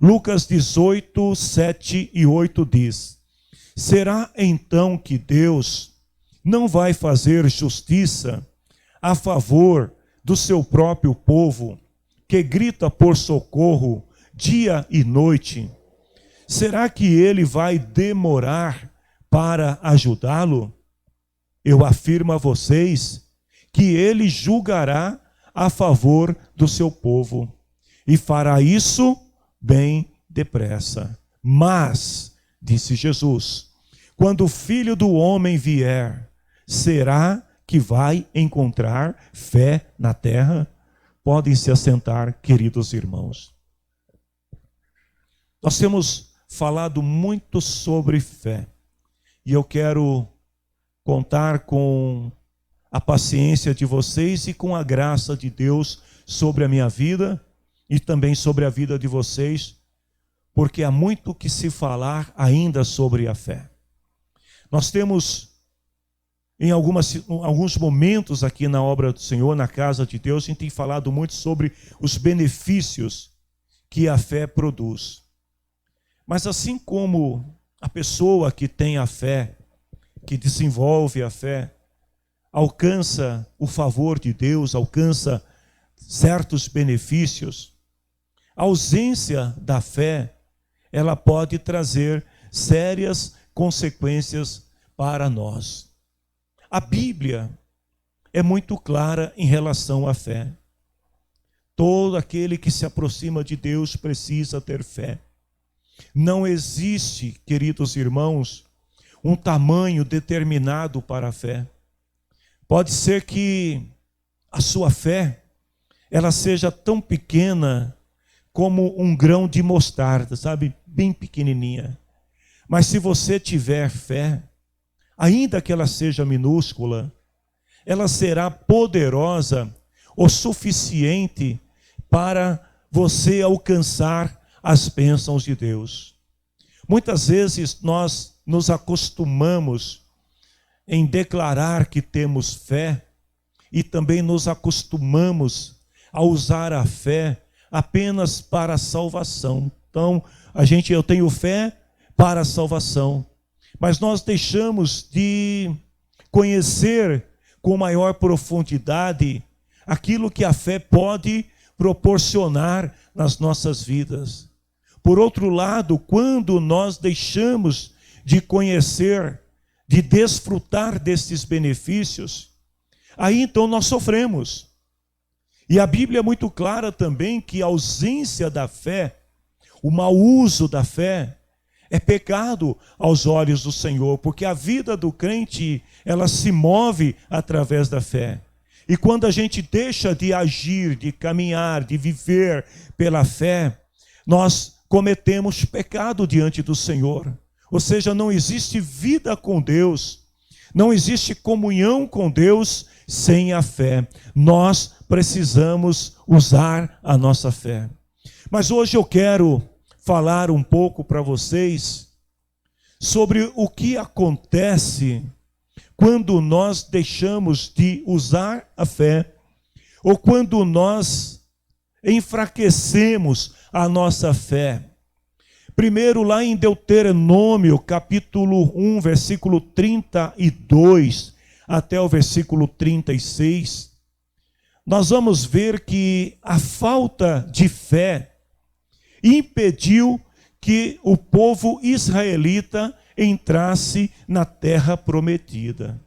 Lucas 18, 7 e 8 diz: será então que Deus não vai fazer justiça a favor do seu próprio povo, que grita por socorro dia e noite? Será que ele vai demorar para ajudá-lo? Eu afirmo a vocês que ele julgará a favor do seu povo, e fará isso bem depressa. Mas, disse Jesus, quando o Filho do Homem vier, será que vai encontrar fé na terra? Podem se assentar, queridos irmãos. Nós temos falado muito sobre fé, e eu quero contar com a paciência de vocês e com a graça de Deus sobre a minha vida e também sobre a vida de vocês, porque há muito que se falar ainda sobre a fé. Nós temos, em alguns momentos aqui na obra do Senhor, na casa de Deus, a gente tem falado muito sobre os benefícios que a fé produz. Mas assim como a pessoa que tem a fé, que desenvolve a fé, alcança o favor de Deus, alcança certos benefícios, a ausência da fé, ela pode trazer sérias consequências para nós. A Bíblia é muito clara em relação à fé. Todo aquele que se aproxima de Deus precisa ter fé. Não existe, queridos irmãos, um tamanho determinado para a fé. Pode ser que a sua fé, ela seja tão pequena como um grão de mostarda, sabe? Bem pequenininha. Mas se você tiver fé, ainda que ela seja minúscula, ela será poderosa o suficiente para você alcançar as bênçãos de Deus. Muitas vezes nós nos acostumamos em declarar que temos fé e também nos acostumamos a usar a fé apenas para a salvação. Então, eu tenho fé para a salvação, mas nós deixamos de conhecer com maior profundidade aquilo que a fé pode proporcionar nas nossas vidas. Por outro lado, quando nós deixamos de conhecer, de desfrutar desses benefícios, aí então nós sofremos. E a Bíblia é muito clara também que a ausência da fé, o mau uso da fé, é pecado aos olhos do Senhor, porque a vida do crente, ela se move através da fé. E quando a gente deixa de agir, de caminhar, de viver pela fé, nós cometemos pecado diante do Senhor. Ou seja, não existe vida com Deus, não existe comunhão com Deus sem a fé. Nós precisamos usar a nossa fé. Mas hoje eu quero falar um pouco para vocês sobre o que acontece quando nós deixamos de usar a fé, ou quando nós enfraquecemos a nossa fé. Primeiro, lá em Deuteronômio, capítulo 1, versículo 32 até o versículo 36, nós vamos ver que a falta de fé impediu que o povo israelita entrasse na terra prometida.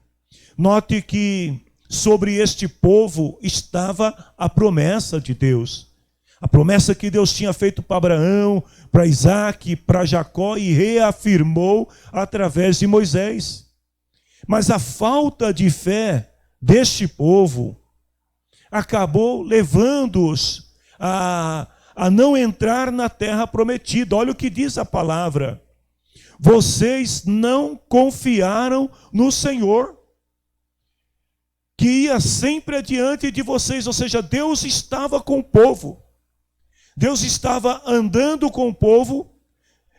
Note que sobre este povo estava a promessa de Deus. A promessa que Deus tinha feito para Abraão, para Isaac, para Jacó e reafirmou através de Moisés. Mas a falta de fé deste povo acabou levando-os a não entrar na terra prometida. Olha o que diz a palavra. Vocês não confiaram no Senhor, que ia sempre adiante de vocês. Ou seja, Deus estava com o povo. Deus estava andando com o povo.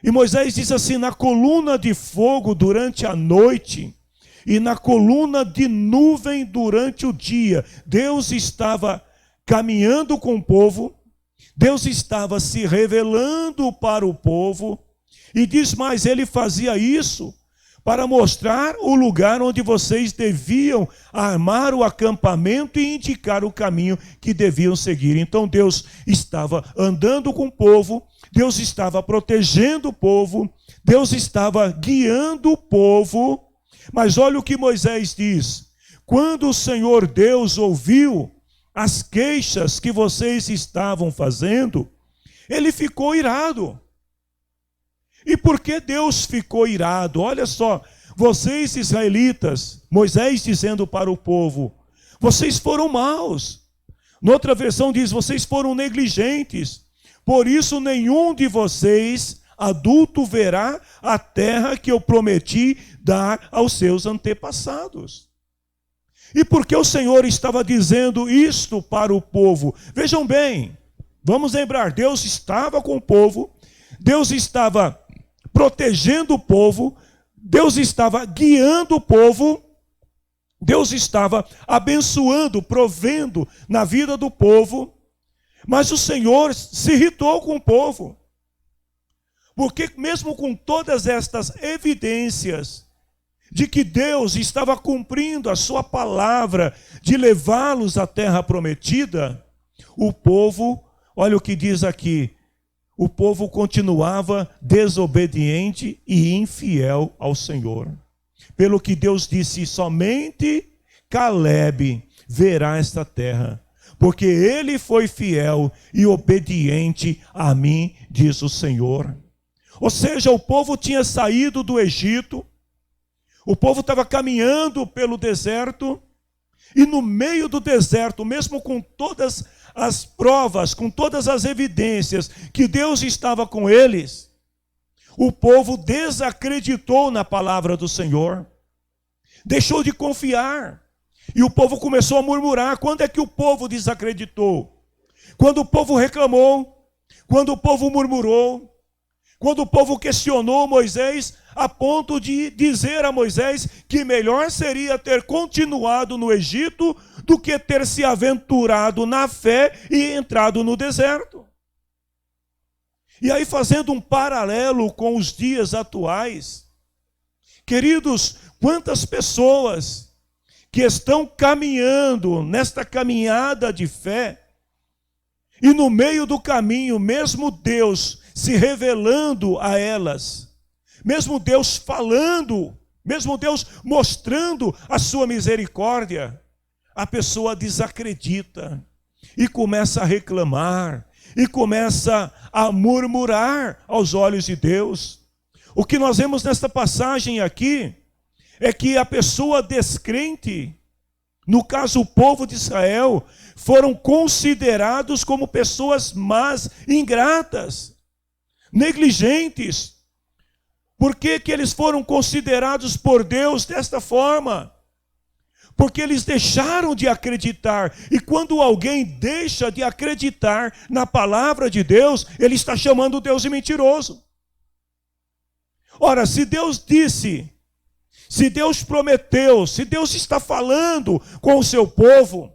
E Moisés diz assim: na coluna de fogo durante a noite e na coluna de nuvem durante o dia, Deus estava caminhando com o povo. Deus estava se revelando para o povo, e diz mais, ele fazia isso para mostrar o lugar onde vocês deviam armar o acampamento e indicar o caminho que deviam seguir. Então Deus estava andando com o povo, Deus estava protegendo o povo, Deus estava guiando o povo. Mas olha o que Moisés diz: quando o Senhor Deus ouviu as queixas que vocês estavam fazendo, ele ficou irado. E por que Deus ficou irado? Olha só, vocês israelitas, Moisés dizendo para o povo, vocês foram maus. Noutra versão diz, vocês foram negligentes. Por isso nenhum de vocês, adulto, verá a terra que eu prometi dar aos seus antepassados. E por que o Senhor estava dizendo isto para o povo? Vejam bem, vamos lembrar, Deus estava com o povo, Deus estava protegendo o povo, Deus estava guiando o povo, Deus estava abençoando, provendo na vida do povo, mas o Senhor se irritou com o povo, porque mesmo com todas estas evidências de que Deus estava cumprindo a sua palavra de levá-los à terra prometida, o povo, olha o que diz aqui, o povo continuava desobediente e infiel ao Senhor. Pelo que Deus disse, somente Calebe verá esta terra, porque ele foi fiel e obediente a mim, diz o Senhor. Ou seja, o povo tinha saído do Egito, o povo estava caminhando pelo deserto, e no meio do deserto, mesmo com todas as provas, com todas as evidências que Deus estava com eles, o povo desacreditou na palavra do Senhor, deixou de confiar, e o povo começou a murmurar. Quando é que o povo desacreditou? Quando o povo reclamou, quando o povo murmurou, quando o povo questionou Moisés, a ponto de dizer a Moisés que melhor seria ter continuado no Egito do que ter se aventurado na fé e entrado no deserto. E aí, fazendo um paralelo com os dias atuais, queridos, quantas pessoas que estão caminhando nesta caminhada de fé, e no meio do caminho, mesmo Deus se revelando a elas, mesmo Deus falando, mesmo Deus mostrando a sua misericórdia, a pessoa desacredita e começa a reclamar e começa a murmurar aos olhos de Deus. O que nós vemos nesta passagem aqui é que a pessoa descrente, no caso o povo de Israel, foram considerados como pessoas más, ingratas, negligentes. Por que que eles foram considerados por Deus desta forma? Porque eles deixaram de acreditar. E quando alguém deixa de acreditar na palavra de Deus, ele está chamando Deus de mentiroso. Ora, se Deus disse, se Deus prometeu, se Deus está falando com o seu povo,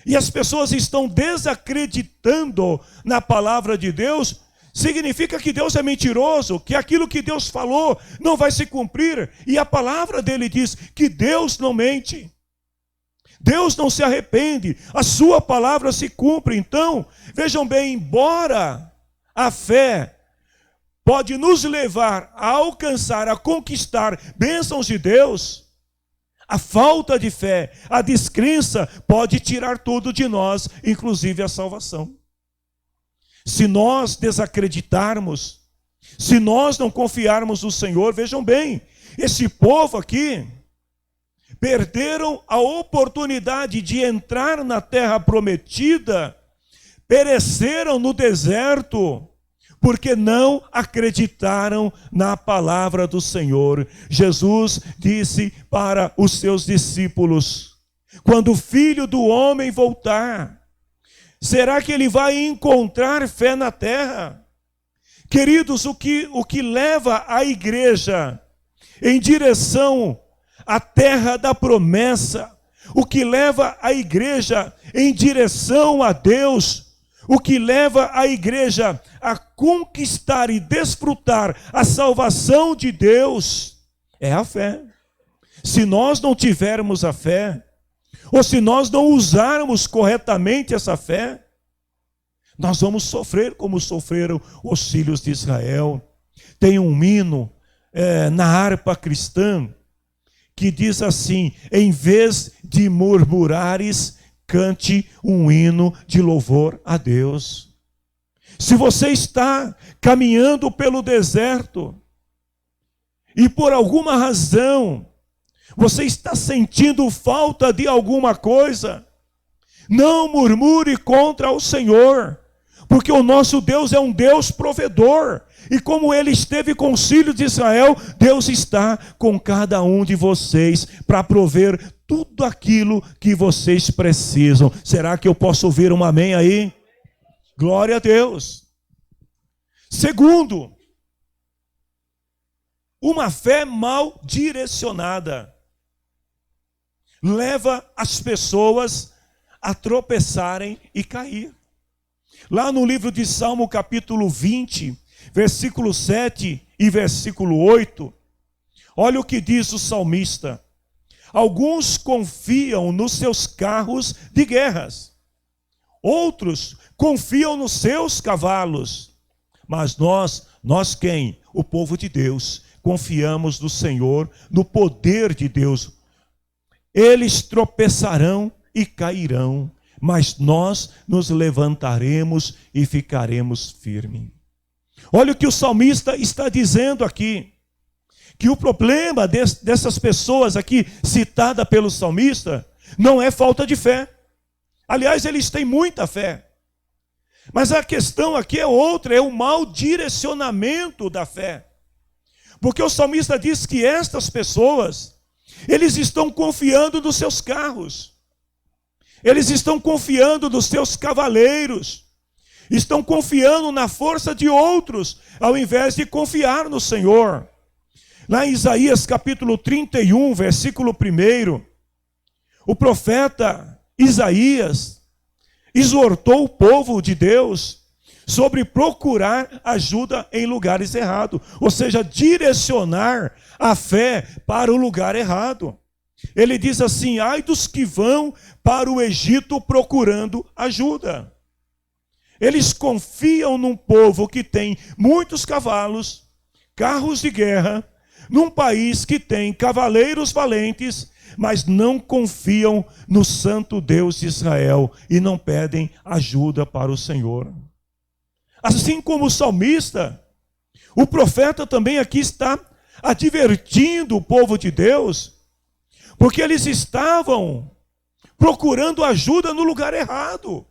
e as pessoas estão desacreditando na palavra de Deus, significa que Deus é mentiroso, que aquilo que Deus falou não vai se cumprir. E a palavra dele diz que Deus não mente. Deus não se arrepende, a sua palavra se cumpre. Então, vejam bem, embora a fé pode nos levar a alcançar, a conquistar bênçãos de Deus, a falta de fé, a descrença pode tirar tudo de nós, inclusive a salvação. Se nós desacreditarmos, se nós não confiarmos no Senhor, vejam bem, esse povo aqui perderam a oportunidade de entrar na terra prometida, pereceram no deserto, porque não acreditaram na palavra do Senhor. Jesus disse para os seus discípulos, quando o Filho do Homem voltar, será que ele vai encontrar fé na terra? Queridos, o que leva a igreja em direção à terra da promessa, o que leva a igreja em direção a Deus, O que leva a igreja a conquistar e desfrutar a salvação de Deus é a fé. Se nós não tivermos a fé, ou se nós não usarmos corretamente essa fé, nós vamos sofrer como sofreram os filhos de Israel. Tem um hino na harpa cristã que diz assim: em vez de murmurares, cante um hino de louvor a Deus. Se você está caminhando pelo deserto e por alguma razão você está sentindo falta de alguma coisa, não murmure contra o Senhor, porque o nosso Deus é um Deus provedor. E como Ele esteve com os filhos de Israel, Deus está com cada um de vocês para prover tudo aquilo que vocês precisam. Será que eu posso ouvir um amém aí? Glória a Deus. Segundo, uma fé mal direcionada leva as pessoas a tropeçarem e cair. Lá no livro de Salmo capítulo 20, versículo 7 e versículo 8, olha o que diz o salmista: alguns confiam nos seus carros de guerras, outros confiam nos seus cavalos, mas nós quem? O povo de Deus, confiamos no Senhor, no poder de Deus. Eles tropeçarão e cairão, mas nós nos levantaremos e ficaremos firmes. Olha o que o salmista está dizendo aqui, que o problema dessas pessoas aqui, citada pelo salmista, não é falta de fé. Aliás, eles têm muita fé. Mas a questão aqui é outra, é o mau direcionamento da fé. Porque o salmista diz que estas pessoas, eles estão confiando nos seus carros, eles estão confiando nos seus cavaleiros, estão confiando na força de outros, ao invés de confiar no Senhor. Lá em Isaías capítulo 31, versículo 1, o profeta Isaías exortou o povo de Deus sobre procurar ajuda em lugares errados, ou seja, direcionar a fé para o lugar errado. Ele diz assim: ai dos que vão para o Egito procurando ajuda. Eles confiam num povo que tem muitos cavalos, carros de guerra, num país que tem cavaleiros valentes, mas não confiam no santo Deus de Israel e não pedem ajuda para o Senhor. Assim como o salmista, o profeta também aqui está advertindo o povo de Deus, porque eles estavam procurando ajuda no lugar errado.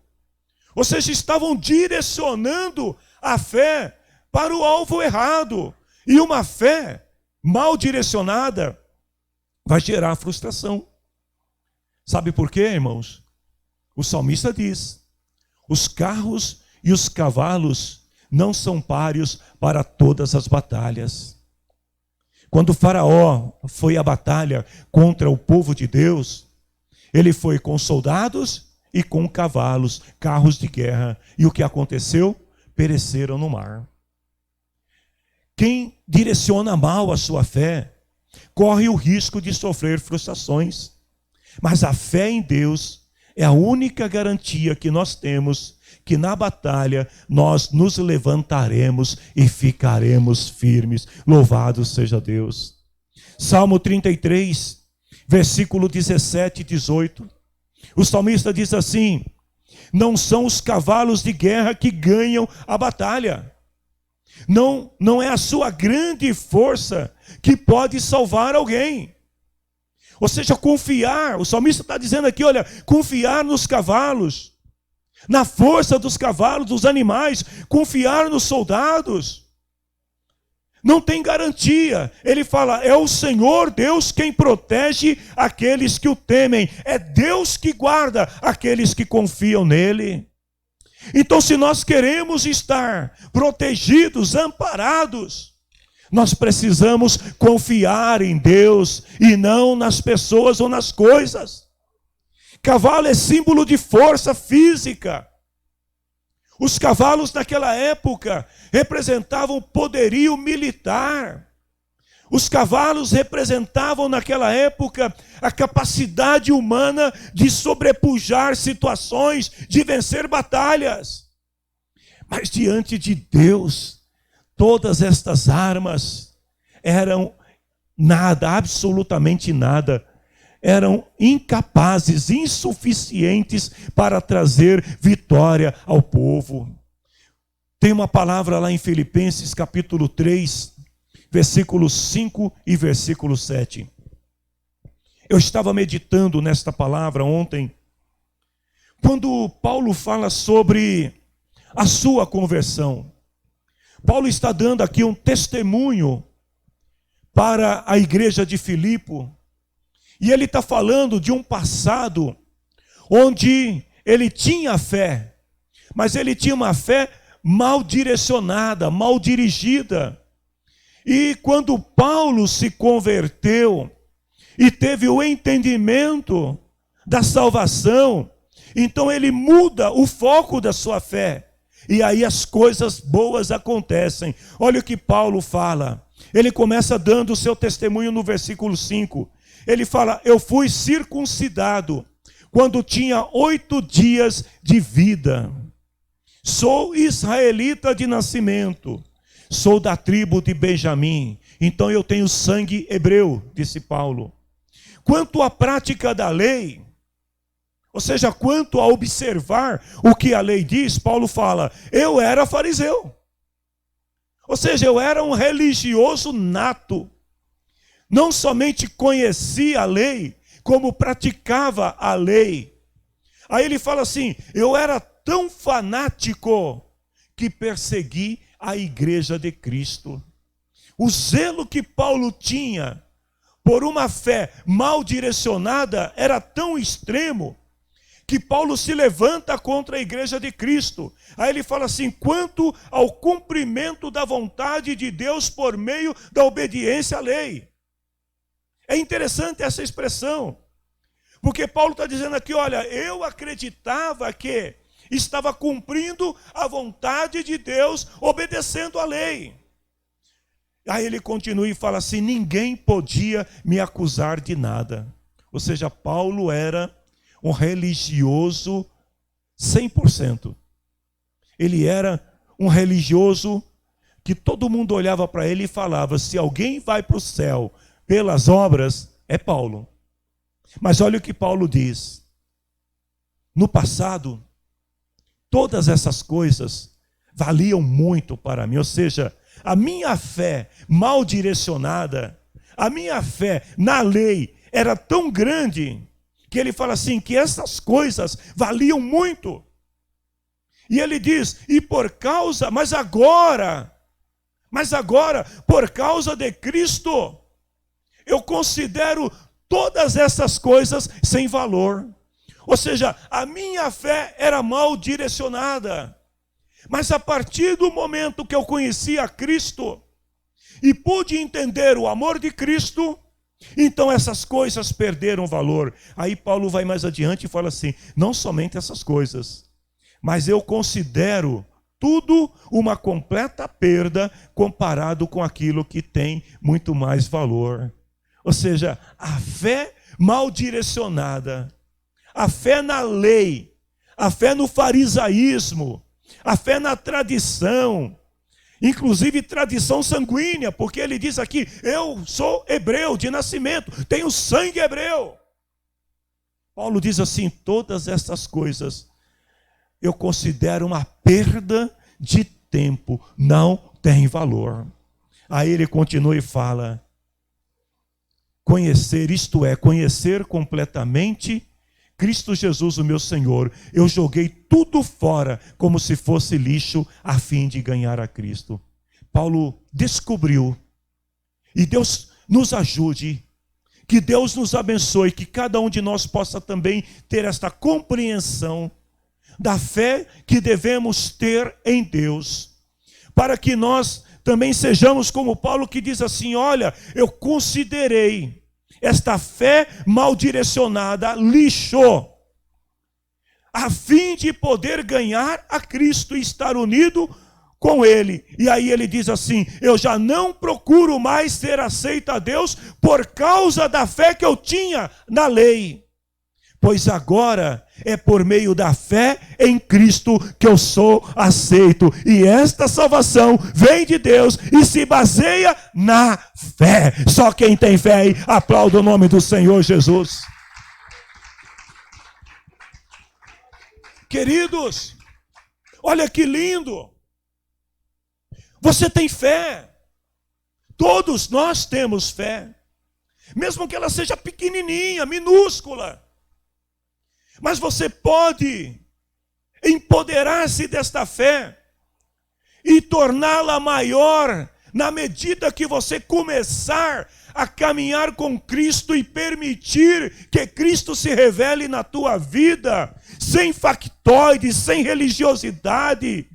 Ou seja, estavam direcionando a fé para o alvo errado. E uma fé mal direcionada vai gerar frustração. Sabe por quê, irmãos? O salmista diz: os carros e os cavalos não são páreos para todas as batalhas. Quando Faraó foi à batalha contra o povo de Deus, ele foi com soldados e com cavalos, carros de guerra. E o que aconteceu? Pereceram no mar. Quem direciona mal a sua fé, corre o risco de sofrer frustrações. Mas a fé em Deus é a única garantia que nós temos, que na batalha nós nos levantaremos e ficaremos firmes. Louvado seja Deus. Salmo 33, versículo 17 e 18. O salmista diz assim: não são os cavalos de guerra que ganham a batalha. Não é a sua grande força que pode salvar alguém. Ou seja, confiar, o salmista está dizendo aqui, olha, confiar nos cavalos, na força dos cavalos, dos animais, confiar nos soldados, não tem garantia. Ele fala, é o Senhor Deus quem protege aqueles que o temem, é Deus que guarda aqueles que confiam nele. Então, se nós queremos estar protegidos, amparados, nós precisamos confiar em Deus e não nas pessoas ou nas coisas. Cavalo é símbolo de força física. Os cavalos naquela época representavam poderio militar. Os cavalos representavam naquela época a capacidade humana de sobrepujar situações, de vencer batalhas. Mas diante de Deus, todas estas armas eram nada, absolutamente nada. Eram incapazes, insuficientes para trazer vitória ao povo. Tem uma palavra lá em Filipenses capítulo 3, versículos 5 e versículo 7. Eu estava meditando nesta palavra ontem, quando Paulo fala sobre a sua conversão. Paulo está dando aqui um testemunho para a igreja de Filipe. E ele está falando de um passado onde ele tinha fé, mas ele tinha uma fé mal direcionada, mal dirigida. E quando Paulo se converteu e teve o entendimento da salvação, então ele muda o foco da sua fé. E aí as coisas boas acontecem. Olha o que Paulo fala. Ele começa dando o seu testemunho no versículo 5. Ele fala: eu fui circuncidado quando tinha 8 dias de vida. Sou israelita de nascimento. Sou da tribo de Benjamim. Então eu tenho sangue hebreu, disse Paulo. Quanto à prática da lei, ou seja, quanto a observar o que a lei diz, Paulo fala: eu era fariseu. Ou seja, eu era um religioso nato. Não somente conhecia a lei, como praticava a lei. Aí ele fala assim: eu era tão fanático que persegui a igreja de Cristo. O zelo que Paulo tinha por uma fé mal direcionada era tão extremo que Paulo se levanta contra a igreja de Cristo. Aí ele fala assim: quanto ao cumprimento da vontade de Deus por meio da obediência à lei. É interessante essa expressão, porque Paulo está dizendo aqui: olha, eu acreditava que estava cumprindo a vontade de Deus, obedecendo a lei. Aí ele continua e fala assim: ninguém podia me acusar de nada. Ou seja, Paulo era um religioso 100%. Ele era um religioso que todo mundo olhava para ele e falava: se alguém vai para o céu pelas obras, é Paulo. Mas olha o que Paulo diz. No passado, todas essas coisas valiam muito para mim. Ou seja, a minha fé mal direcionada, a minha fé na lei era tão grande que ele fala assim, que essas coisas valiam muito. E ele diz: e por causa, mas agora, por causa de Cristo, eu considero todas essas coisas sem valor. Ou seja, a minha fé era mal direcionada. Mas a partir do momento que eu conheci a Cristo e pude entender o amor de Cristo, então essas coisas perderam valor. Aí Paulo vai mais adiante e fala assim: não somente essas coisas, mas eu considero tudo uma completa perda comparado com aquilo que tem muito mais valor. Ou seja, a fé mal direcionada, a fé na lei, a fé no farisaísmo, a fé na tradição, inclusive tradição sanguínea, porque ele diz aqui: eu sou hebreu de nascimento, tenho sangue hebreu. Paulo diz assim: todas essas coisas eu considero uma perda de tempo, não tem valor. Aí ele continua e fala: conhecer, isto é, conhecer completamente Cristo Jesus, o meu Senhor, eu joguei tudo fora como se fosse lixo a fim de ganhar a Cristo. Paulo descobriu, e Deus nos ajude, que Deus nos abençoe, que cada um de nós possa também ter esta compreensão da fé que devemos ter em Deus, para que nós também sejamos como Paulo, que diz assim: olha, eu considerei esta fé mal direcionada lixo. a fim de poder ganhar a Cristo e estar unido com Ele. E aí ele diz assim: eu já não procuro mais ser aceito a Deus por causa da fé que eu tinha na lei. Pois agora é por meio da fé em Cristo que eu sou aceito. E esta salvação vem de Deus e se baseia na fé. Só quem tem fé aí, aplauda o nome do Senhor Jesus. Queridos, olha que lindo. Você tem fé. Todos nós temos fé. Mesmo que ela seja pequenininha, minúscula. Mas você pode empoderar-se desta fé e torná-la maior na medida que você começar a caminhar com Cristo e permitir que Cristo se revele na tua vida, sem factoides, sem religiosidade,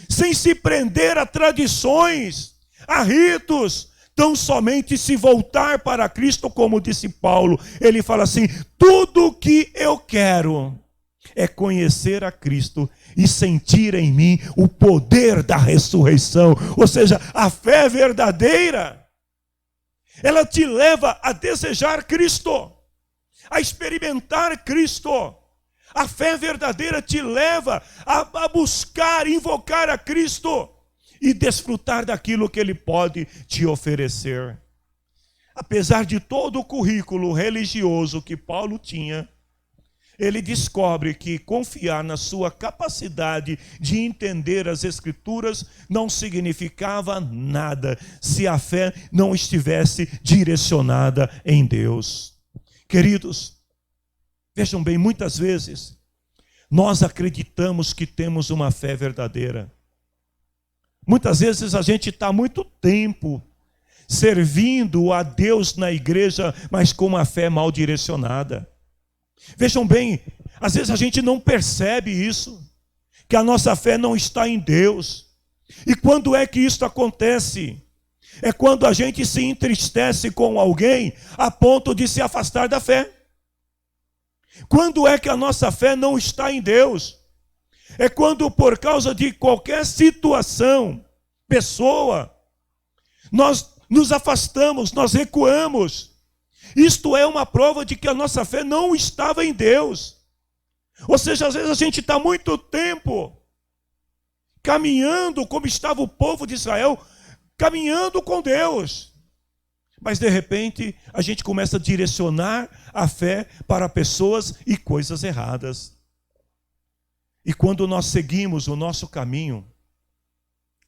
sem se prender a tradições, a ritos, tão somente se voltar para Cristo, como disse Paulo. Ele fala assim: tudo que eu quero é conhecer a Cristo e sentir em mim o poder da ressurreição. Ou seja, a fé verdadeira, ela te leva a desejar Cristo, a experimentar Cristo. A fé verdadeira te leva a buscar, invocar a Cristo e desfrutar daquilo que Ele pode te oferecer. Apesar de todo o currículo religioso que Paulo tinha, ele descobre que confiar na sua capacidade de entender as Escrituras não significava nada se a fé não estivesse direcionada em Deus. Queridos, vejam bem, muitas vezes nós acreditamos que temos uma fé verdadeira. Muitas vezes a gente está muito tempo servindo a Deus na igreja, mas com uma fé mal direcionada. Vejam bem, às vezes a gente não percebe isso, que a nossa fé não está em Deus. E quando é que isso acontece? É quando a gente se entristece com alguém a ponto de se afastar da fé. Quando é que a nossa fé não está em Deus? É quando, por causa de qualquer situação, pessoa, nós nos afastamos, nós recuamos. Isto é uma prova de que a nossa fé não estava em Deus. Ou seja, às vezes a gente está muito tempo caminhando como estava o povo de Israel, caminhando com Deus. Mas de repente a gente começa a direcionar a fé para pessoas e coisas erradas. E quando nós seguimos o nosso caminho,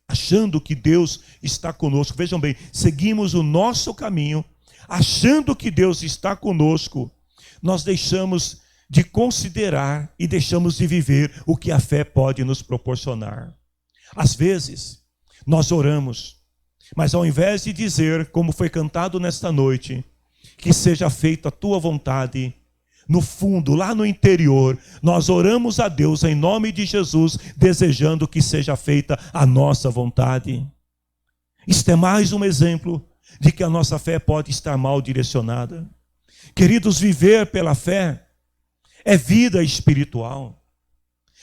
achando que Deus está conosco, vejam bem, seguimos o nosso caminho, achando que Deus está conosco, nós deixamos de considerar e deixamos de viver o que a fé pode nos proporcionar. Às vezes, nós oramos, mas ao invés de dizer, como foi cantado nesta noite, que seja feita a tua vontade, no fundo, lá no interior, nós oramos a Deus em nome de Jesus, desejando que seja feita a nossa vontade. Isto é mais um exemplo de que a nossa fé pode estar mal direcionada. Queridos, viver pela fé é vida espiritual.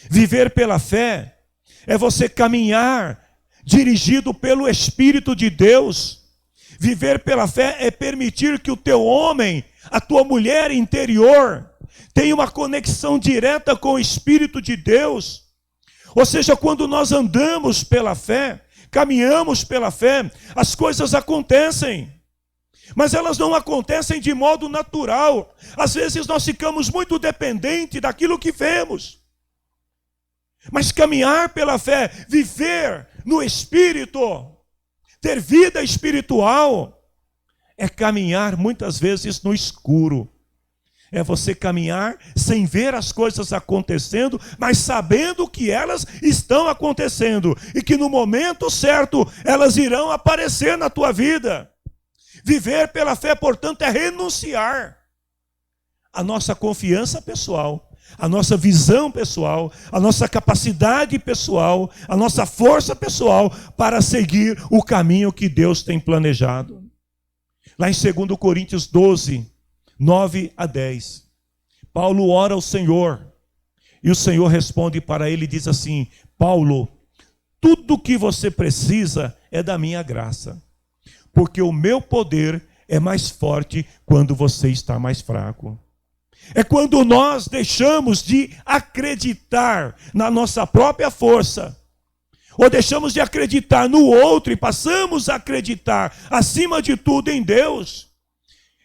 Viver pela fé é você caminhar dirigido pelo Espírito de Deus. Viver pela fé é permitir que o teu homem, a tua mulher interior, tenha uma conexão direta com o Espírito de Deus. Ou seja, quando nós andamos pela fé, caminhamos pela fé, as coisas acontecem. Mas elas não acontecem de modo natural. Às vezes nós ficamos muito dependentes daquilo que vemos. Mas caminhar pela fé, viver no Espírito, ter vida espiritual, é caminhar muitas vezes no escuro. É você caminhar sem ver as coisas acontecendo, mas sabendo que elas estão acontecendo e que no momento certo elas irão aparecer na tua vida. Viver pela fé, portanto, é renunciar à nossa confiança pessoal, à nossa visão pessoal, à nossa capacidade pessoal, à nossa força pessoal para seguir o caminho que Deus tem planejado. Lá em 2 Coríntios 12, 9 a 10, Paulo ora ao Senhor E o Senhor responde para ele e diz assim: Paulo, tudo que você precisa é da minha graça, porque o meu poder é mais forte quando você está mais fraco. É quando nós deixamos de acreditar na nossa própria força, ou deixamos de acreditar no outro e passamos a acreditar, acima de tudo, em Deus,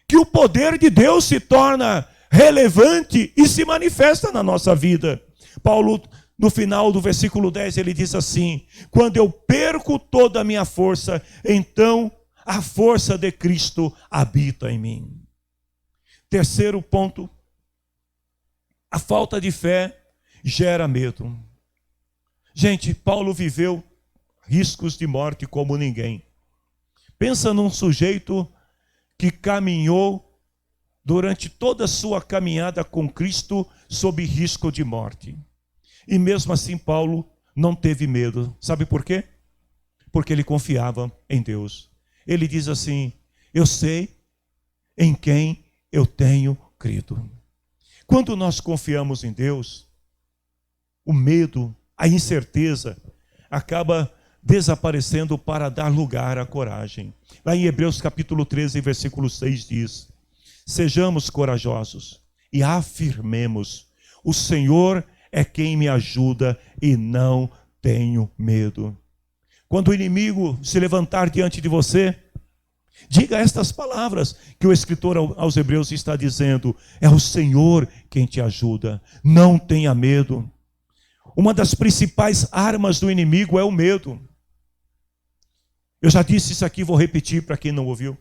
que o poder de Deus se torna relevante e se manifesta na nossa vida. Paulo, no final do versículo 10, ele diz assim: quando eu perco toda a minha força, então a força de Cristo habita em mim. Terceiro ponto: a falta de fé gera medo. Gente, Paulo viveu riscos de morte como ninguém. Pensa num sujeito que caminhou durante toda a sua caminhada com Cristo sob risco de morte. E mesmo assim Paulo não teve medo. Sabe por quê? Porque ele confiava em Deus. Ele diz assim: eu sei em quem eu tenho crido. Quando nós confiamos em Deus, o medo, a incerteza acaba desaparecendo para dar lugar à coragem. Lá em Hebreus capítulo 13, versículo 6 diz: sejamos corajosos e afirmemos: o Senhor é quem me ajuda e não tenho medo. Quando o inimigo se levantar diante de você, diga estas palavras que o escritor aos Hebreus está dizendo: é o Senhor quem te ajuda, não tenha medo. Uma das principais armas do inimigo é o medo. Eu já disse isso aqui, vou repetir para quem não ouviu.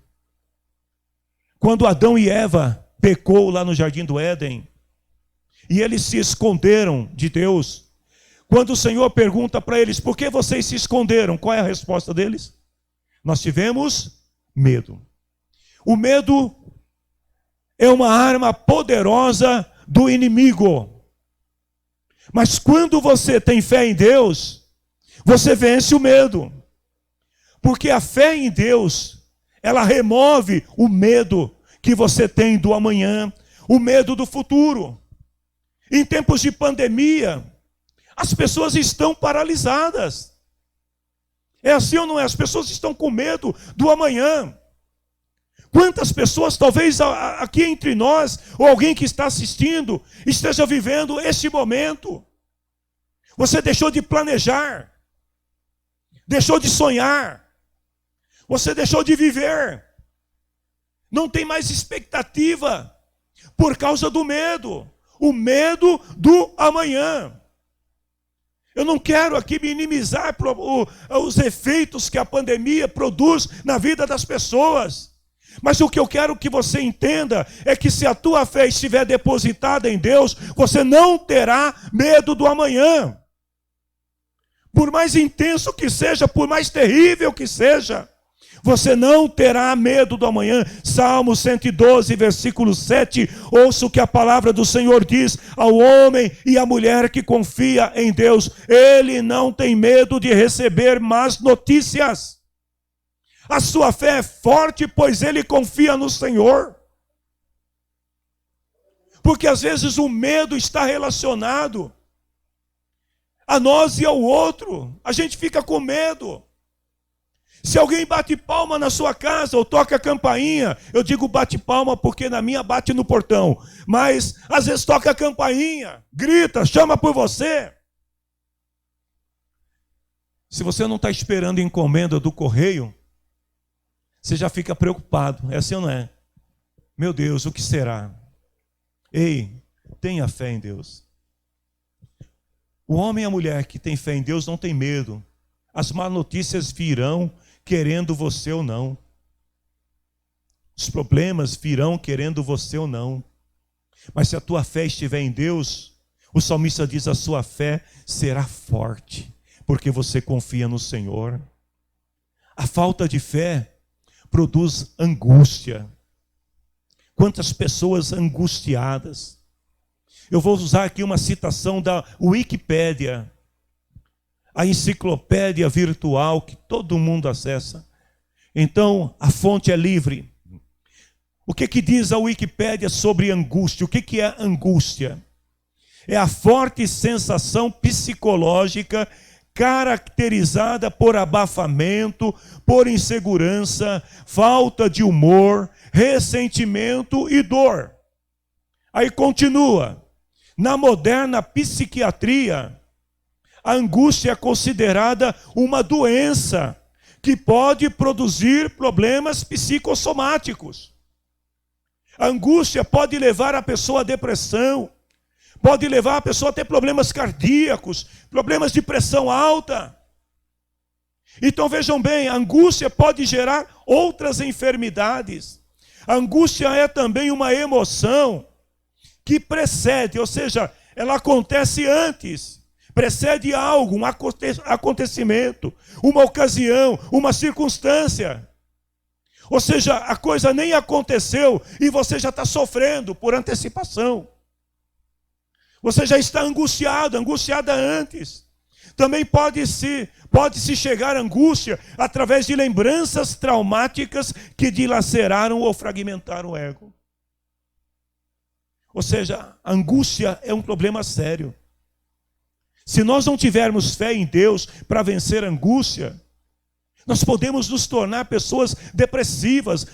Quando Adão e Eva pecou lá no Jardim do Éden, e eles se esconderam de Deus, quando o Senhor pergunta para eles: por que vocês se esconderam? Qual é a resposta deles? Nós tivemos medo. O medo é uma arma poderosa do inimigo. Mas quando você tem fé em Deus, você vence o medo. Porque a fé em Deus, ela remove o medo que você tem do amanhã, o medo do futuro. Em tempos de pandemia, as pessoas estão paralisadas. É assim ou não é? As pessoas estão com medo do amanhã. Quantas pessoas, talvez aqui entre nós, ou alguém que está assistindo, esteja vivendo este momento? Você deixou de planejar, deixou de sonhar, você deixou de viver, não tem mais expectativa, por causa do medo, o medo do amanhã. Eu não quero aqui minimizar os efeitos que a pandemia produz na vida das pessoas. Mas o que eu quero que você entenda é que se a tua fé estiver depositada em Deus, você não terá medo do amanhã. Por mais intenso que seja, por mais terrível que seja, você não terá medo do amanhã. Salmo 112, versículo 7, ouça o que a palavra do Senhor diz ao homem e à mulher que confia em Deus: ele não tem medo de receber más notícias. A sua fé é forte, pois ele confia no Senhor. Porque às vezes o medo está relacionado a nós e ao outro. A gente fica com medo. Se alguém bate palma na sua casa ou toca a campainha, eu digo bate palma porque na minha bate no portão, mas às vezes toca a campainha, grita, chama por você. Se você não está esperando encomenda do correio, você já fica preocupado. É assim ou não é? Meu Deus, o que será? Ei, tenha fé em Deus. O homem e a mulher que tem fé em Deus não tem medo. As más notícias virão querendo você ou não. Os problemas virão querendo você ou não. Mas se a tua fé estiver em Deus, o salmista diz: a sua fé será forte, porque você confia no Senhor. A falta de fé produz angústia. Quantas pessoas angustiadas. Eu vou usar aqui uma citação da Wikipédia, a enciclopédia virtual que todo mundo acessa. Então, a fonte é livre. O que diz a Wikipédia sobre angústia? O que é angústia? É a forte sensação psicológica caracterizada por abafamento, por insegurança, falta de humor, ressentimento e dor. Aí continua. Na moderna psiquiatria, a angústia é considerada uma doença que pode produzir problemas psicossomáticos. A angústia pode levar a pessoa à depressão, pode levar a pessoa a ter problemas cardíacos, problemas de pressão alta. Então vejam bem, a angústia pode gerar outras enfermidades. A angústia é também uma emoção que precede, ou seja, ela acontece antes, precede algo, um acontecimento, uma ocasião, uma circunstância. Ou seja, a coisa nem aconteceu e você já está sofrendo por antecipação. Você já está angustiada antes. Também pode-se chegar à angústia através de lembranças traumáticas que dilaceraram ou fragmentaram o ego. Ou seja, a angústia é um problema sério. Se nós não tivermos fé em Deus para vencer a angústia, nós podemos nos tornar pessoas depressivas,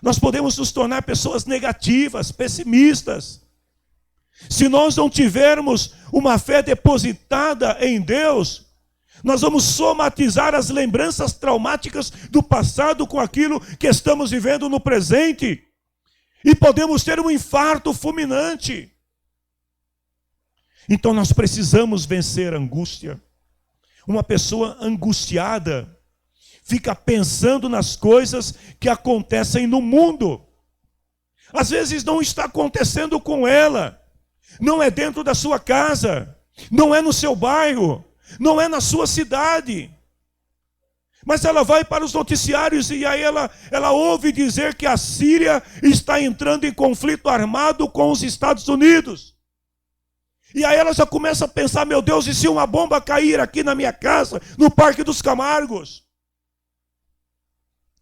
nós podemos nos tornar pessoas negativas, pessimistas. Se nós não tivermos uma fé depositada em Deus, nós vamos somatizar as lembranças traumáticas do passado com aquilo que estamos vivendo no presente. E podemos ter um infarto fulminante. Então nós precisamos vencer a angústia. Uma pessoa angustiada fica pensando nas coisas que acontecem no mundo. Às vezes não está acontecendo com ela. Não é dentro da sua casa. Não é no seu bairro. Não é na sua cidade. Mas ela vai para os noticiários e aí ela ouve dizer que a Síria está entrando em conflito armado com os Estados Unidos. E aí ela já começa a pensar, meu Deus, e se uma bomba cair aqui na minha casa, no Parque dos Camargos?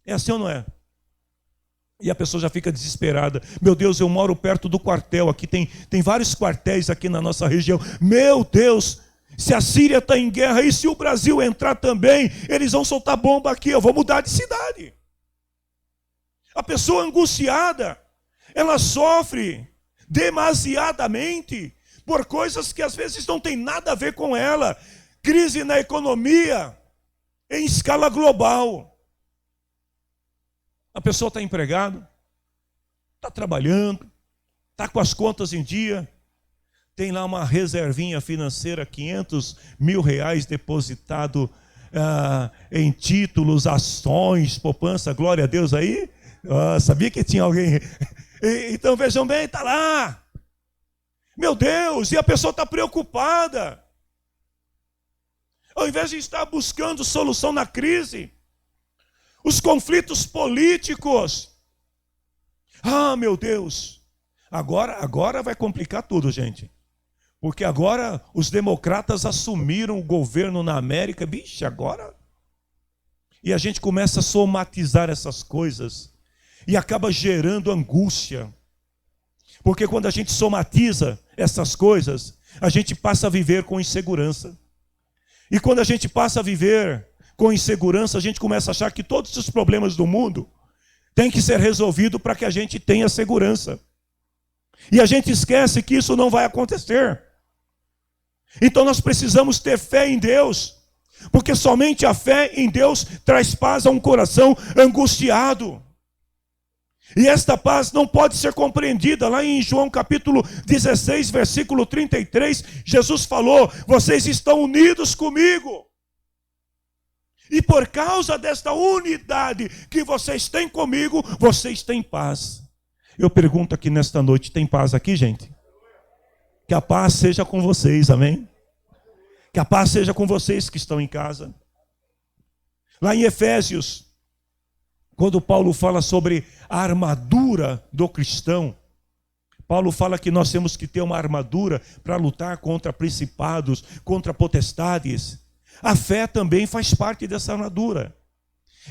É assim ou não é? E a pessoa já fica desesperada. Meu Deus, eu moro perto do quartel, aqui tem vários quartéis aqui na nossa região. Meu Deus, se a Síria está em guerra e se o Brasil entrar também, eles vão soltar bomba aqui, eu vou mudar de cidade. A pessoa angustiada, ela sofre demasiadamente por coisas que às vezes não tem nada a ver com ela. Crise na economia em escala global. A pessoa está empregada, está trabalhando, está com as contas em dia, tem lá uma reservinha financeira, 500 mil reais depositado em títulos, ações, poupança, glória a Deus aí. Sabia que tinha alguém. Então vejam bem, está lá. Meu Deus, e a pessoa está preocupada. Ao invés de estar buscando solução na crise, os conflitos políticos. Meu Deus, agora vai complicar tudo, gente. Porque agora os democratas assumiram o governo na América. Bicho, agora... E a gente começa a somatizar essas coisas. E acaba gerando angústia. Porque quando a gente somatiza essas coisas, a gente passa a viver com insegurança. E quando a gente passa a viver com insegurança, a gente começa a achar que todos os problemas do mundo têm que ser resolvidos para que a gente tenha segurança. E a gente esquece que isso não vai acontecer. Então nós precisamos ter fé em Deus, porque somente a fé em Deus traz paz a um coração angustiado. E esta paz não pode ser compreendida. Lá em João capítulo 16, versículo 33, Jesus falou: vocês estão unidos comigo. E por causa desta unidade que vocês têm comigo, vocês têm paz. Eu pergunto aqui nesta noite, tem paz aqui, gente? Que a paz seja com vocês, amém? Que a paz seja com vocês que estão em casa. Lá em Efésios, quando Paulo fala sobre a armadura do cristão, Paulo fala que nós temos que ter uma armadura para lutar contra principados, contra potestades. A fé também faz parte dessa armadura.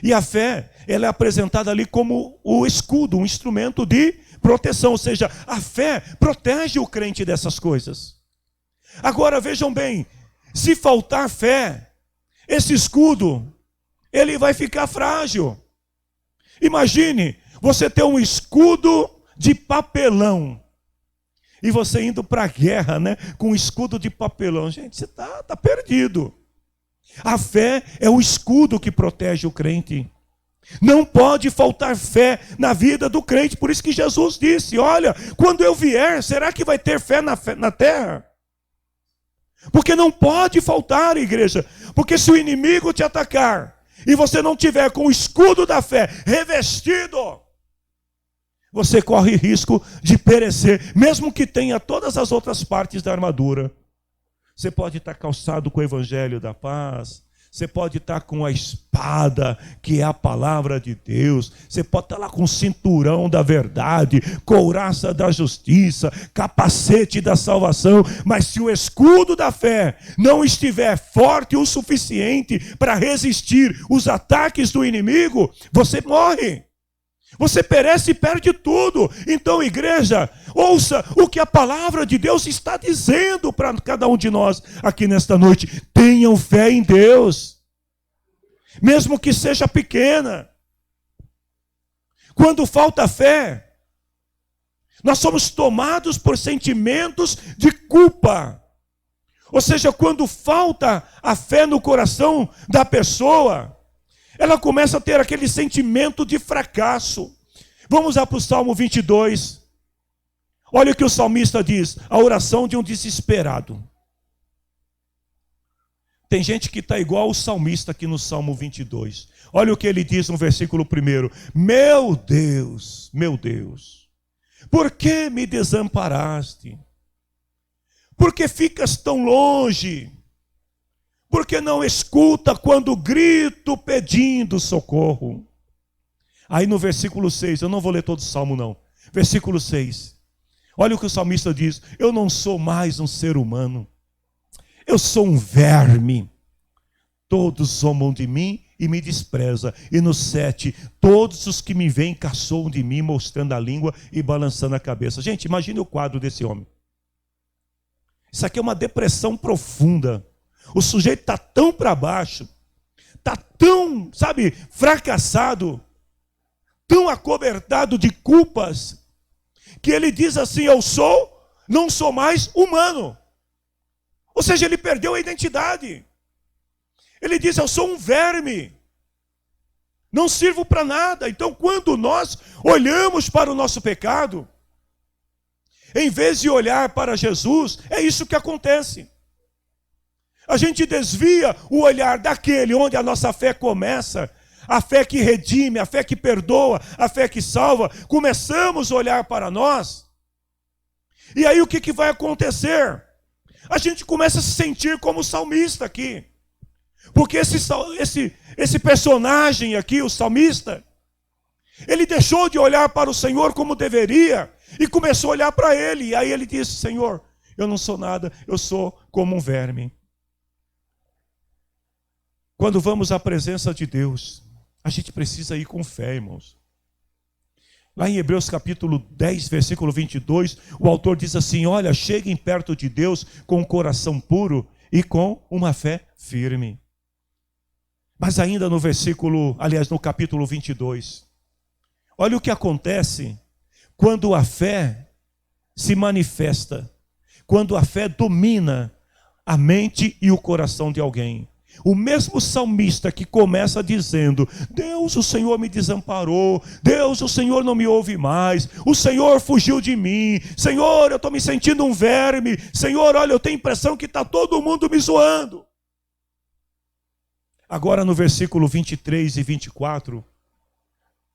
E a fé, ela é apresentada ali como o escudo, um instrumento de proteção. Ou seja, a fé protege o crente dessas coisas. Agora vejam bem, se faltar fé, esse escudo, ele vai ficar frágil. Imagine, você ter um escudo de papelão, e você indo para a guerra, né, com um escudo de papelão. Gente, você tá perdido. A fé é o escudo que protege o crente. Não pode faltar fé na vida do crente. Por isso que Jesus disse, olha, quando eu vier, será que vai ter fé na terra? Porque não pode faltar, igreja. Porque se o inimigo te atacar, e você não tiver com o escudo da fé revestido, você corre risco de perecer, mesmo que tenha todas as outras partes da armadura. Você pode estar calçado com o evangelho da paz, você pode estar com a espada, que é a palavra de Deus, você pode estar lá com o cinturão da verdade, couraça da justiça, capacete da salvação, mas se o escudo da fé não estiver forte o suficiente para resistir os ataques do inimigo, você morre. Você perece e perde tudo. Então, igreja, ouça o que a palavra de Deus está dizendo para cada um de nós aqui nesta noite. Tenham fé em Deus, mesmo que seja pequena. Quando falta fé, nós somos tomados por sentimentos de culpa. Ou seja, quando falta a fé no coração da pessoa, ela começa a ter aquele sentimento de fracasso. Vamos lá para o Salmo 22. Olha o que o salmista diz, a oração de um desesperado. Tem gente que está igual o salmista aqui no Salmo 22. Olha o que ele diz no versículo 1. Meu Deus, por que me desamparaste? Por que ficas tão longe? Porque não escuta quando grito pedindo socorro. Aí no versículo 6, eu não vou ler todo o salmo não. Versículo 6, olha o que o salmista diz. Eu não sou mais um ser humano, eu sou um verme. Todos zombam de mim e me desprezam. E no 7, todos os que me veem caçoam de mim, mostrando a língua e balançando a cabeça. Gente, imagine o quadro desse homem. Isso aqui é uma depressão profunda. O sujeito está tão para baixo, está tão, fracassado, tão acobertado de culpas, que ele diz assim, não sou mais humano. Ou seja, ele perdeu a identidade. Ele diz, eu sou um verme, não sirvo para nada. Então, quando nós olhamos para o nosso pecado, em vez de olhar para Jesus, é isso que acontece. A gente desvia o olhar daquele onde a nossa fé começa, a fé que redime, a fé que perdoa, a fé que salva. Começamos a olhar para nós, e aí o que vai acontecer? A gente começa a se sentir como o salmista aqui, porque esse personagem aqui, o salmista, ele deixou de olhar para o Senhor como deveria, e começou a olhar para ele, e aí ele disse, Senhor, eu não sou nada, eu sou como um verme. Quando vamos à presença de Deus, a gente precisa ir com fé, irmãos. Lá em Hebreus capítulo 10, versículo 22, o autor diz assim, olha, cheguem perto de Deus com um coração puro e com uma fé firme. Mas ainda no capítulo 22, olha o que acontece quando a fé se manifesta, quando a fé domina a mente e o coração de alguém. O mesmo salmista que começa dizendo, Deus, o Senhor me desamparou, Deus, o Senhor não me ouve mais, o Senhor fugiu de mim, Senhor, eu estou me sentindo um verme, Senhor, olha, eu tenho a impressão que está todo mundo me zoando. Agora no versículo 23 e 24,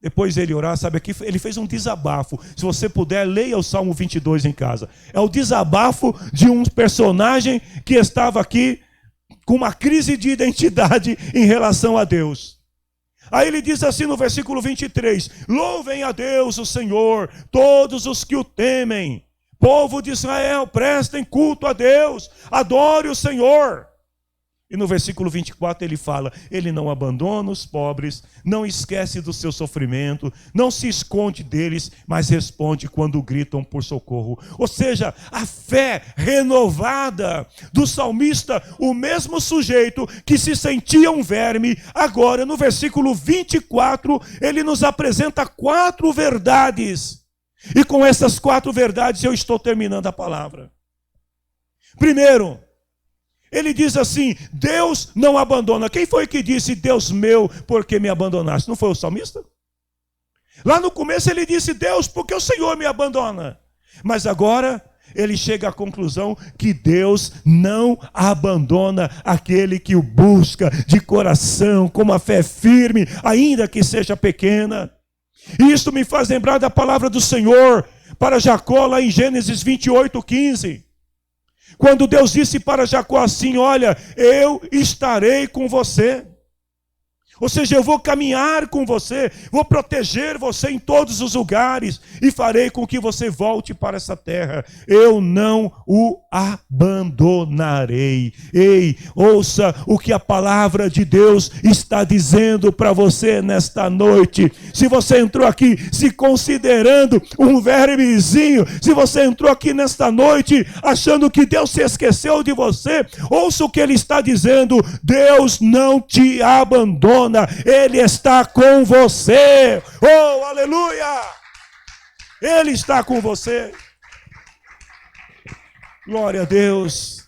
depois ele orar, aqui ele fez um desabafo. Se você puder, leia o Salmo 22 em casa. É o desabafo de um personagem que estava aqui com uma crise de identidade em relação a Deus. Aí ele diz assim no versículo 23, louvem a Deus o Senhor, todos os que o temem. Povo de Israel, prestem culto a Deus, adore o Senhor. E no versículo 24 ele fala: ele não abandona os pobres, não esquece do seu sofrimento, não se esconde deles, mas responde quando gritam por socorro. Ou seja, a fé renovada do salmista, o mesmo sujeito que se sentia um verme, agora no versículo 24, ele nos apresenta 4 verdades. E com essas 4 verdades eu estou terminando a palavra. Primeiro, ele diz assim: Deus não abandona. Quem foi que disse: Deus meu, por que me abandonaste? Não foi o salmista? Lá no começo ele disse: Deus, porque o Senhor me abandona. Mas agora ele chega à conclusão que Deus não abandona aquele que o busca de coração, com uma fé firme, ainda que seja pequena. E isso me faz lembrar da palavra do Senhor para Jacó, lá em Gênesis 28:15. Quando Deus disse para Jacó assim: olha, eu estarei com você. Ou seja, eu vou caminhar com você, vou proteger você em todos os lugares e farei com que você volte para essa terra. Eu não o abandonarei. Ei, ouça o que a palavra de Deus está dizendo para você nesta noite. Se você entrou aqui se considerando um vermezinho, se você entrou aqui nesta noite achando que Deus se esqueceu de você, ouça o que ele está dizendo: Deus não te abandona. Ele está com você. Oh, aleluia! Ele está com você. Glória a Deus.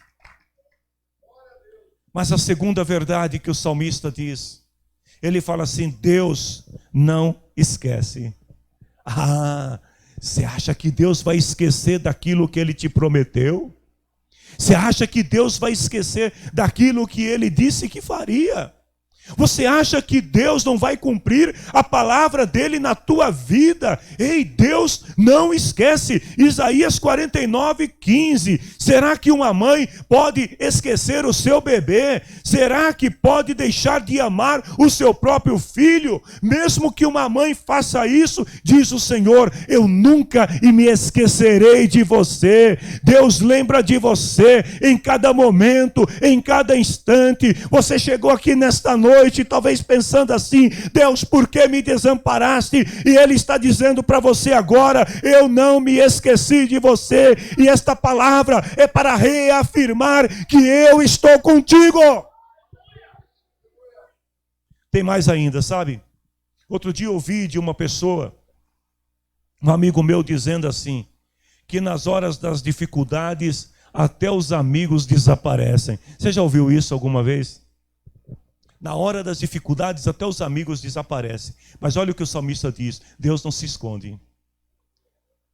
Mas a segunda verdade que o salmista diz, ele fala assim: Deus não esquece. Você acha que Deus vai esquecer daquilo que ele te prometeu? Você acha que Deus vai esquecer daquilo que ele disse que faria? Você acha que Deus não vai cumprir a palavra dele na tua vida? Ei, Deus não esquece. Isaías 49:15. Será que uma mãe pode esquecer o seu bebê? Será que pode deixar de amar o seu próprio filho? Mesmo que uma mãe faça isso, diz o Senhor, eu nunca me esquecerei de você. Deus lembra de você em cada momento, em cada instante. Você chegou aqui nesta noite, talvez pensando assim: Deus, por que me desamparaste? E Ele está dizendo para você agora: eu não me esqueci de você. E esta palavra é para reafirmar que eu estou contigo. Tem mais ainda, sabe? Outro dia eu ouvi de uma pessoa, um amigo meu, dizendo assim, que nas horas das dificuldades até os amigos desaparecem. Você já ouviu isso alguma vez? Na hora das dificuldades, até os amigos desaparecem. Mas olha o que o salmista diz: Deus não se esconde.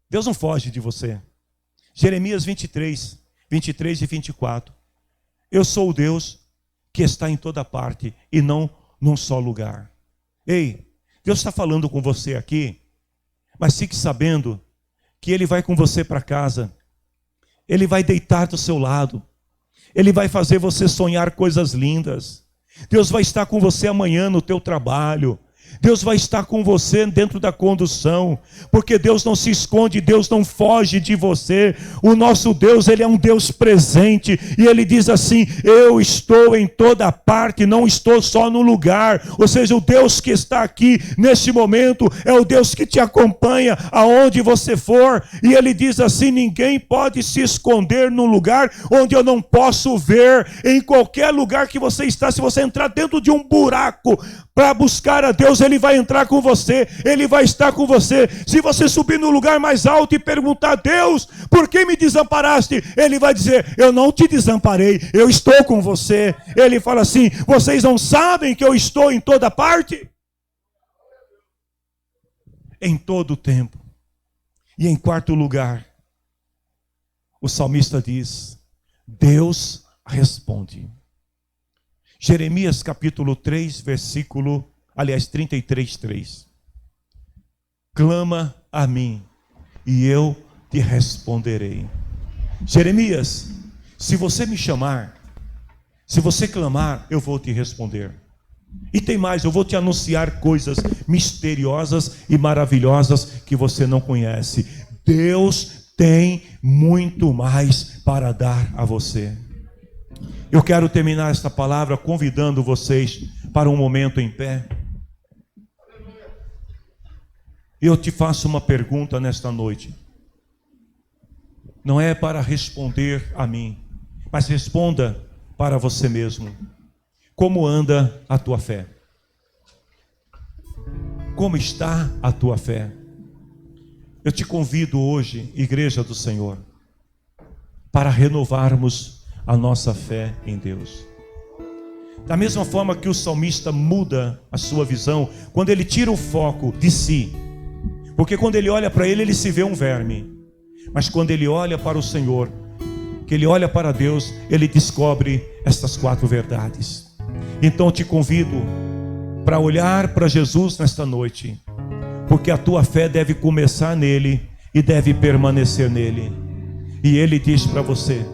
Deus não foge de você. Jeremias 23 e 24. Eu sou o Deus que está em toda parte e não num só lugar. Ei, Deus está falando com você aqui, mas fique sabendo que Ele vai com você para casa. Ele vai deitar do seu lado. Ele vai fazer você sonhar coisas lindas. Deus vai estar com você amanhã no teu trabalho. Deus vai estar com você dentro da condução, porque Deus não se esconde, Deus não foge de você. O nosso Deus, Ele é um Deus presente, e Ele diz assim: eu estou em toda parte, não estou só no lugar. Ou seja, o Deus que está aqui neste momento é o Deus que te acompanha aonde você for. E Ele diz assim: ninguém pode se esconder num lugar onde eu não posso ver. Em qualquer lugar que você está, se você entrar dentro de um buraco para buscar a Deus, Ele vai entrar com você, Ele vai estar com você. Se você subir no lugar mais alto e perguntar: Deus, por que me desamparaste? Ele vai dizer: eu não te desamparei, eu estou com você. Ele fala assim: vocês não sabem que eu estou em toda parte? Em todo o tempo. E em quarto lugar, o salmista diz: Deus responde. Jeremias capítulo 3, versículo, 33:3. Clama a mim, e eu te responderei. Jeremias, se você me chamar, se você clamar, eu vou te responder. E tem mais, eu vou te anunciar coisas misteriosas e maravilhosas que você não conhece. Deus tem muito mais para dar a você. Eu quero terminar esta palavra convidando vocês para um momento em pé. Eu te faço uma pergunta nesta noite. Não é para responder a mim, mas responda para você mesmo. Como anda a tua fé? Como está a tua fé? Eu te convido hoje, Igreja do Senhor, para renovarmos a nossa fé em Deus. Da mesma forma que o salmista muda a sua visão, quando ele tira o foco de si, porque quando ele olha para ele se vê um verme, mas quando ele olha para o Senhor, que ele olha para Deus, ele descobre estas 4 verdades. Então eu te convido para olhar para Jesus nesta noite, porque a tua fé deve começar nele e deve permanecer nele. E ele diz para você: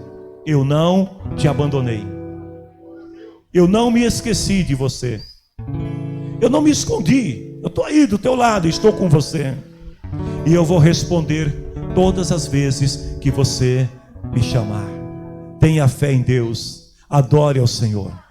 eu não te abandonei, eu não me esqueci de você, eu não me escondi, eu estou aí do teu lado, estou com você, e eu vou responder todas as vezes que você me chamar. Tenha fé em Deus, adore ao Senhor.